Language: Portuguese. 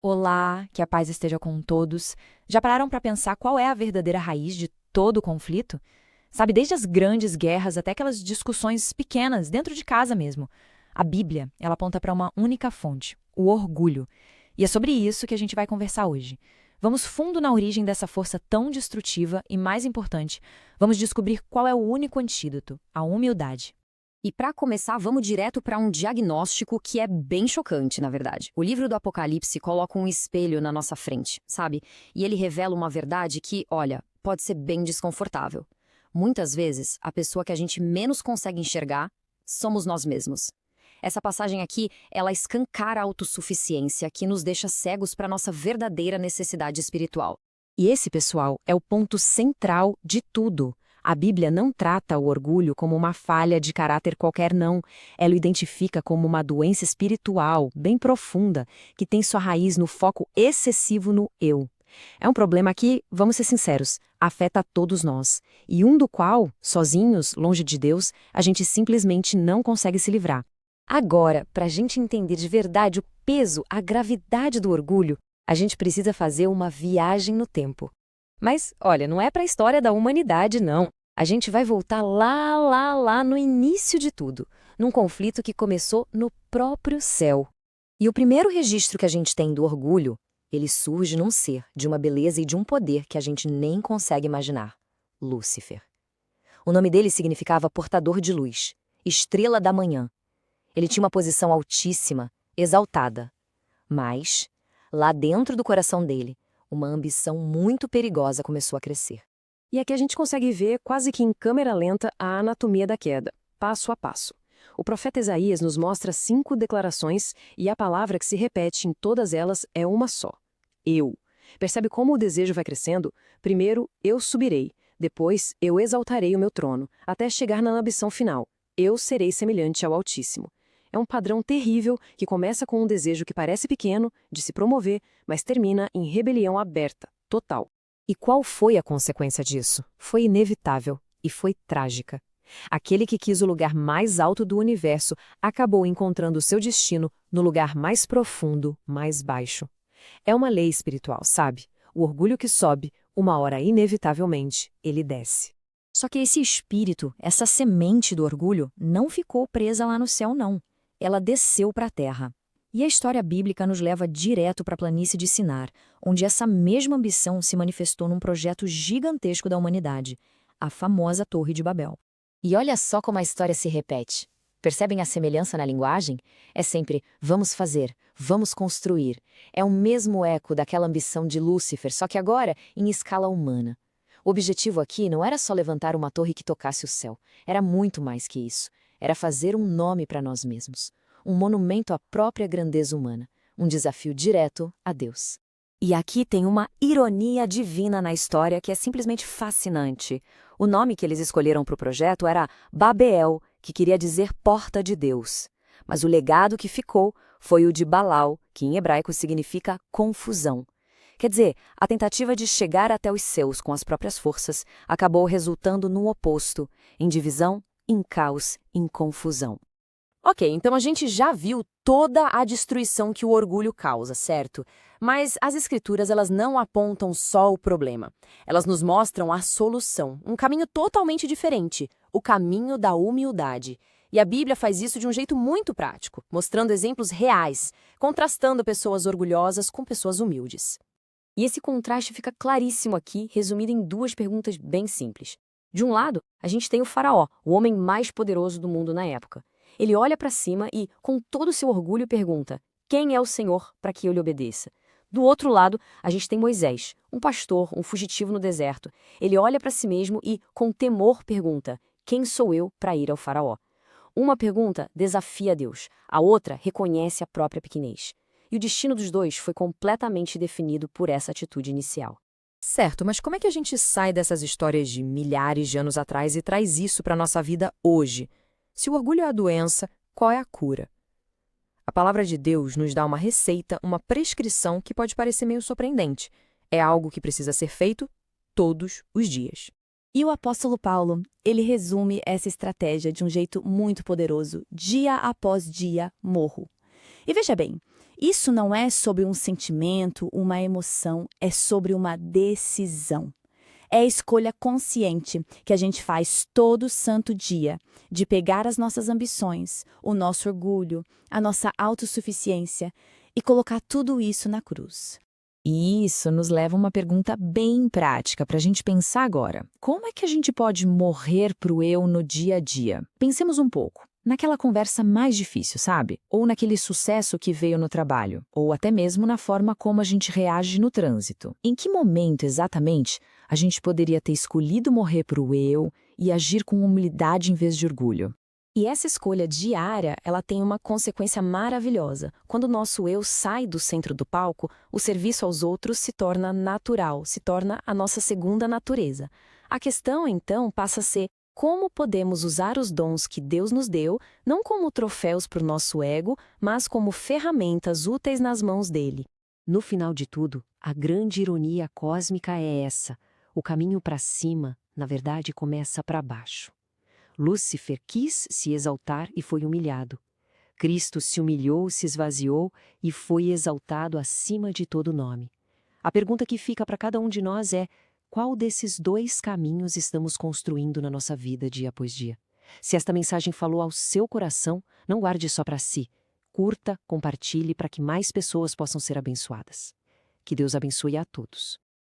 Olá, que a paz esteja com todos. Já pararam para pensar qual é a verdadeira raiz de todo o conflito? Sabe, desde as grandes guerras até aquelas discussões pequenas, dentro de casa mesmo. A Bíblia, ela aponta para uma única fonte, o orgulho. E é sobre isso que a gente vai conversar hoje. Vamos fundo na origem dessa força tão destrutiva e, mais importante, vamos descobrir qual é o único antídoto, a humildade. E para começar, vamos direto para um diagnóstico que é bem chocante, na verdade. O livro do Apocalipse coloca um espelho na nossa frente, sabe? E ele revela uma verdade que, olha, pode ser bem desconfortável. Muitas vezes, a pessoa que a gente menos consegue enxergar somos nós mesmos. Essa passagem aqui, ela escancara a autossuficiência que nos deixa cegos para nossa verdadeira necessidade espiritual. E esse, pessoal, é o ponto central de tudo. A Bíblia não trata o orgulho como uma falha de caráter qualquer, não. Ela o identifica como uma doença espiritual, bem profunda, que tem sua raiz no foco excessivo no eu. É um problema que, vamos ser sinceros, afeta todos nós, e um do qual, sozinhos, longe de Deus, a gente simplesmente não consegue se livrar. Agora, para a gente entender de verdade o peso, a gravidade do orgulho, a gente precisa fazer uma viagem no tempo. Mas, olha, não é para a história da humanidade, não. A gente vai voltar lá no início de tudo, num conflito que começou no próprio céu. E o primeiro registro que a gente tem do orgulho, ele surge num ser, de uma beleza e de um poder que a gente nem consegue imaginar: Lúcifer. O nome dele significava portador de luz, estrela da manhã. Ele tinha uma posição altíssima, exaltada. Mas, lá dentro do coração dele, uma ambição muito perigosa começou a crescer. E aqui a gente consegue ver, quase que em câmera lenta, a anatomia da queda, passo a passo. O profeta Isaías nos mostra 5 declarações e a palavra que se repete em todas elas é uma só: eu. Percebe como o desejo vai crescendo? Primeiro, eu subirei. Depois, eu exaltarei o meu trono, até chegar na ambição final: eu serei semelhante ao Altíssimo. É um padrão terrível que começa com um desejo que parece pequeno, de se promover, mas termina em rebelião aberta, total. E qual foi a consequência disso? Foi inevitável e foi trágica. Aquele que quis o lugar mais alto do universo acabou encontrando seu destino no lugar mais profundo, mais baixo. É uma lei espiritual, sabe? O orgulho que sobe, uma hora inevitavelmente, ele desce. Só que esse espírito, essa semente do orgulho, não ficou presa lá no céu, não. Ela desceu para a terra. E a história bíblica nos leva direto para a planície de Sinar, onde essa mesma ambição se manifestou num projeto gigantesco da humanidade, a famosa Torre de Babel. E olha só como a história se repete. Percebem a semelhança na linguagem? É sempre vamos fazer, vamos construir. É o mesmo eco daquela ambição de Lúcifer, só que agora em escala humana. O objetivo aqui não era só levantar uma torre que tocasse o céu, era muito mais que isso. Era fazer um nome para nós mesmos, um monumento à própria grandeza humana, um desafio direto a Deus. E aqui tem uma ironia divina na história que é simplesmente fascinante. O nome que eles escolheram para o projeto era Babel, que queria dizer porta de Deus. Mas o legado que ficou foi o de Baal, que em hebraico significa confusão. Quer dizer, a tentativa de chegar até os céus com as próprias forças acabou resultando no oposto, em divisão, em caos, em confusão. Ok, então a gente já viu toda a destruição que o orgulho causa, certo? Mas as escrituras, elas não apontam só o problema. Elas nos mostram a solução, um caminho totalmente diferente, o caminho da humildade. E a Bíblia faz isso de um jeito muito prático, mostrando exemplos reais, contrastando pessoas orgulhosas com pessoas humildes. E esse contraste fica claríssimo aqui, resumido em 2 perguntas bem simples. De um lado, a gente tem o Faraó, o homem mais poderoso do mundo na época. Ele olha para cima e, com todo o seu orgulho, pergunta: quem é o Senhor para que eu lhe obedeça? Do outro lado, a gente tem Moisés, um pastor, um fugitivo no deserto. Ele olha para si mesmo e, com temor, pergunta: quem sou eu para ir ao Faraó? Uma pergunta desafia Deus, a outra reconhece a própria pequenez. E o destino dos dois foi completamente definido por essa atitude inicial. Certo, mas como é que a gente sai dessas histórias de milhares de anos atrás e traz isso para a nossa vida hoje? Se o orgulho é a doença, qual é a cura? A palavra de Deus nos dá uma receita, uma prescrição que pode parecer meio surpreendente. É algo que precisa ser feito todos os dias. E o apóstolo Paulo, ele resume essa estratégia de um jeito muito poderoso: dia após dia, morro. E veja bem, Isso não é sobre um sentimento, uma emoção, é sobre uma decisão. É a escolha consciente que a gente faz todo santo dia de pegar as nossas ambições, o nosso orgulho, a nossa autossuficiência e colocar tudo isso na cruz. E isso nos leva a uma pergunta bem prática para a gente pensar agora. Como é que a gente pode morrer pro eu no dia a dia? Pensemos um pouco. Naquela conversa mais difícil, sabe? Ou naquele sucesso que veio no trabalho, ou até mesmo na forma como a gente reage no trânsito. Em que momento exatamente a gente poderia ter escolhido morrer pro eu e agir com humildade em vez de orgulho? E essa escolha diária, ela tem uma consequência maravilhosa. Quando o nosso eu sai do centro do palco, o serviço aos outros se torna natural, se torna a nossa segunda natureza. A questão, então, passa a ser como podemos usar os dons que Deus nos deu, não como troféus para o nosso ego, mas como ferramentas úteis nas mãos dele. No final de tudo, a grande ironia cósmica é essa. O caminho para cima, na verdade, começa para baixo. Lúcifer quis se exaltar e foi humilhado. Cristo se humilhou, se esvaziou e foi exaltado acima de todo nome. A pergunta que fica para cada um de nós é: qual desses dois caminhos estamos construindo na nossa vida dia após dia? Se esta mensagem falou ao seu coração, não guarde só para si. Curta, compartilhe para que mais pessoas possam ser abençoadas. Que Deus abençoe a todos.